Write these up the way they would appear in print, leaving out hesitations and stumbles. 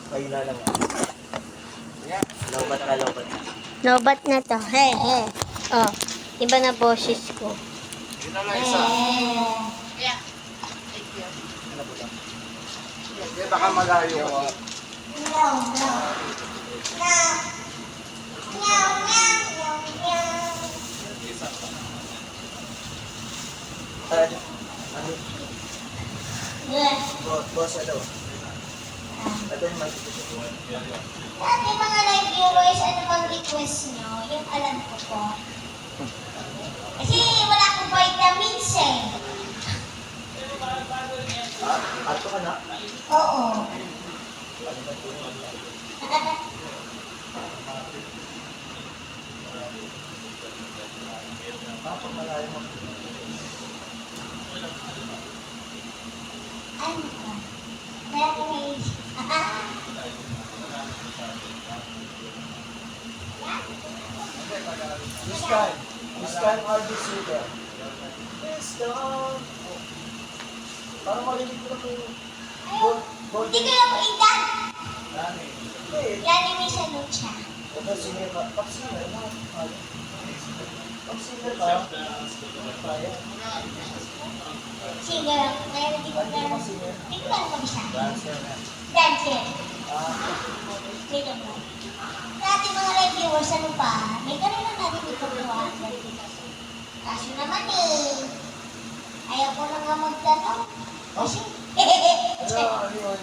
Paila lang. Lobat na, lobat na. Lobat na to. Hey, hey. Oh, iba na boses ko. Yun na lang isa. Yeah. Thank you. Ano po lang? Hindi, baka malayo ka. Ano? Boss, ano? Ito yung mic. Dati mga live viewers, ano bang request nyo? Yung alam ko po. Kasi wala akong vitamins eh. Ato ka na? Oo. Pag malayo mo. Ano ba? Meron may... This time I'll be super. This time. Parang marinig ko lang yung Hindi ko yung ilan. Nani. Yan yung may salon siya. Ito singer ka. Pag-singer na. Pag-singer ka. Kaya. Sige, ngayon hindi ko Hindi lang. ka singer. Hindi ko lang mag-isa. Dancer na. Dancer. Ah. Dito po. Sa ating mga live viewers, ano pa? May ganun lang natin ipagawa. Kaso naman eh. Ayaw ko na nga magtanong. Kasi, Ano yun?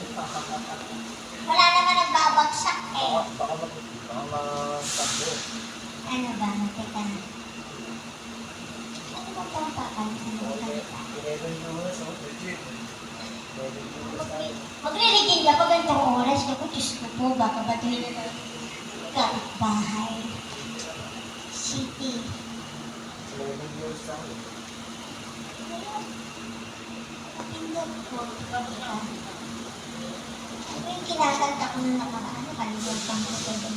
wala naman nagbabagsak eh. Baka mag-tablo. Ano ba? Teka na. Ano ba ito ang papalitan ng salita? 11 viewers, oh. Legit. 11 viewers. Magre-regin ka pag ganitong oras. Naku, Diyos ko po, baka batuhin na ng kapitbahay. City. 11 viewers lang. Pindot po. Ano yung kinakanta ko nung nakaraan? Nakalimutan ko ito doon.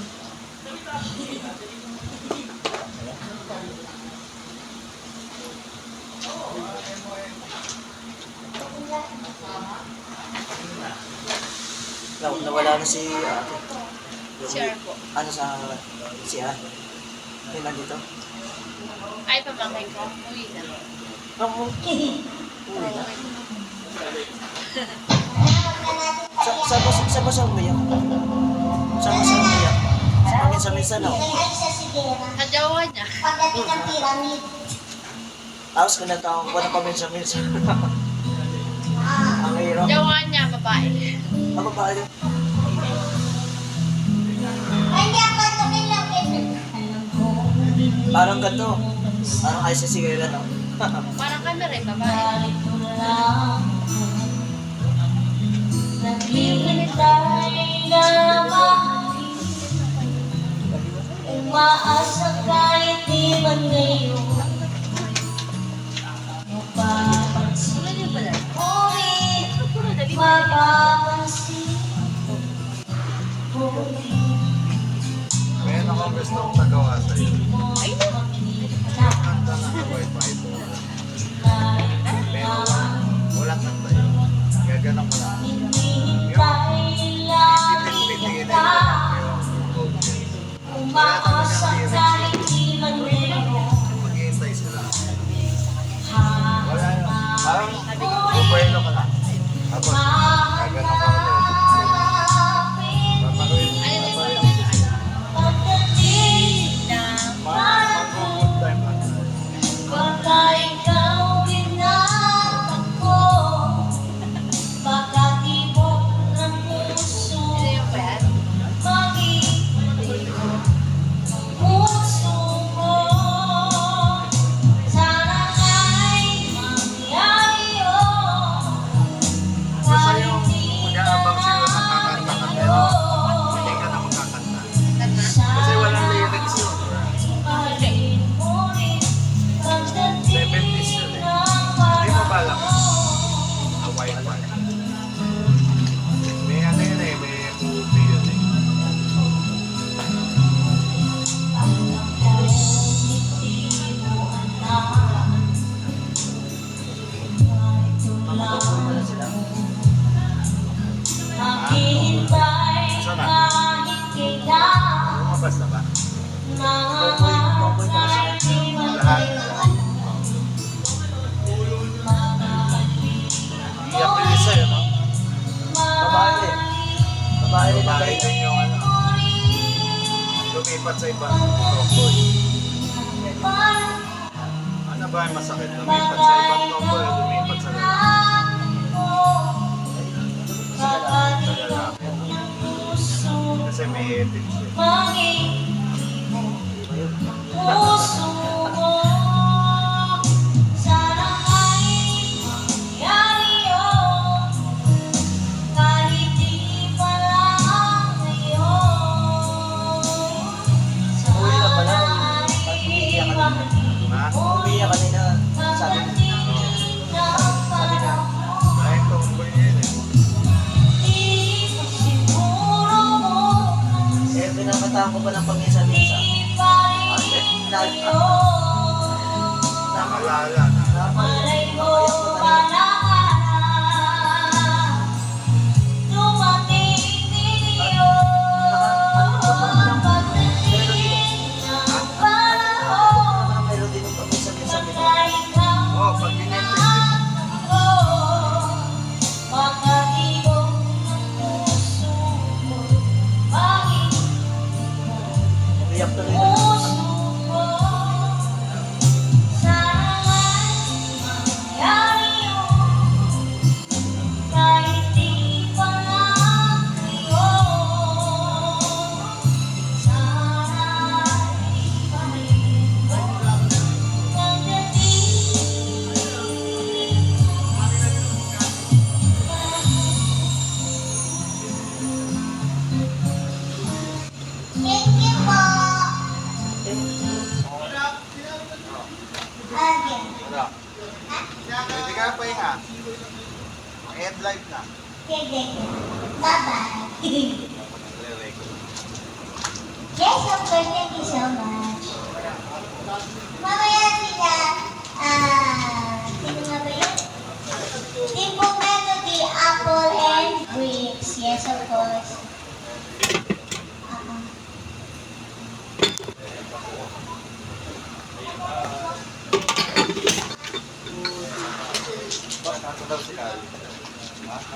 Nawala na si Share po. ano sa si Ann. Yung nandito. Ay, pamangkin ko. Uwi na. Uwi na. Sa Sa ba siya umiyak? Sa ba siya umiyak? Sa minsan no? Ay, sa Sigera. Sa jowa niya. Pagdating ng pyramid. Tapos kinatawag ko na paminsan-minsan. Ah. Ang hirap. Jowa niya, babae. Ang babae yun. Ay, hindi ako ito nilang alam ko. Parang ganito. Parang kayo sa sigara no? Parang kami rin, babae. Narito lang. Naghihintay na mahalin. Umaasa kahit di man ngayon. Mapapansin. Ulit. Mapapansin. Ulit. Meron akong gustong magawa sa'yo. Ay, Kanta na sa wifi po. Pero walang kanta yun. Gaganon ko lang. Hinihintay lang Titigil kita. yung Umaasa kahit di man ngayon. maghihintay sila. Wala yun. Parang Ulit. bubuelo ka lang. Tapos gaganon ka ulit. Tomboy na kasi. Lahat. Iyak ko yun sa'yo, no? Babae rin. Babae rin Babae mabait. din yung ano. Lumipat sa ibang tomboy. Ano ba yung masakit? Lumipat sa ibang tomboy o lumipat sa lalaki? Sa lalaki. Kasi may ethics eh. Uwi na pala. Pag umiiyak ka na. Ha? Umiiyak kanina. Sabi na. Ay, tomboy yun eh. Eh, pinakataan ko pa ng paminsan-minsan. Nakalala na. Nakayak ko talaga. Parang meron din yung paminsan-minsan. Oh, pag ginitip Umiyak tuloy na. Thank you po. Wala. Pwede ka pahinga. End life na. Sige. Bye-bye. Nagre-record. Yes, of course. Thank you so much. Mamaya sila, sino nga ba yun? Simple Melody, Apple, and Bricks. Yes, of course.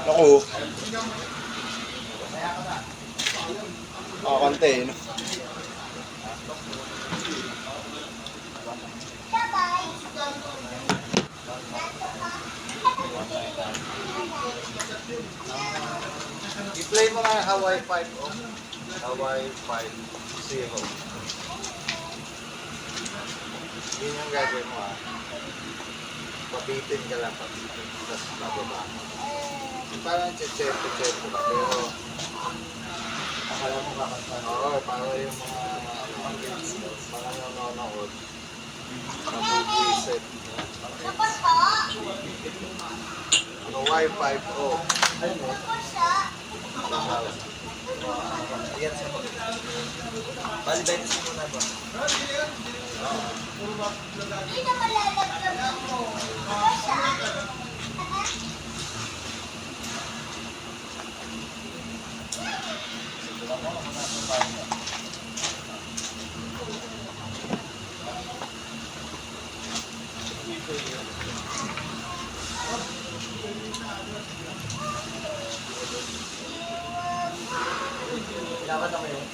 Ako. Konti, no? Bye-bye. I-play mo nga Hawaii 5 oh. Hawaii 5-0. Yun yung gagawin mo ah. Pabitin ka lang, pabitin. Tapos bababa. Parang chechepo ka, pero akala mo kakanta. Oo, para yung mga nanonood. Mabubwisit. Tapos po. Hawaii 5-0. Tapos po. Yan siya. Bali, 20 muna ba? Hindi na malalaglag ko. Tapos Dapat ako yun.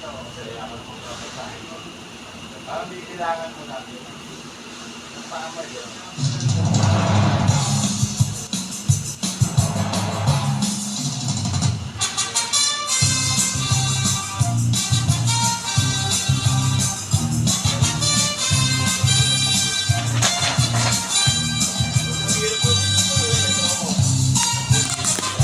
Kailangan mo na. Parang di kailangan mo natin. Ang paamay yun.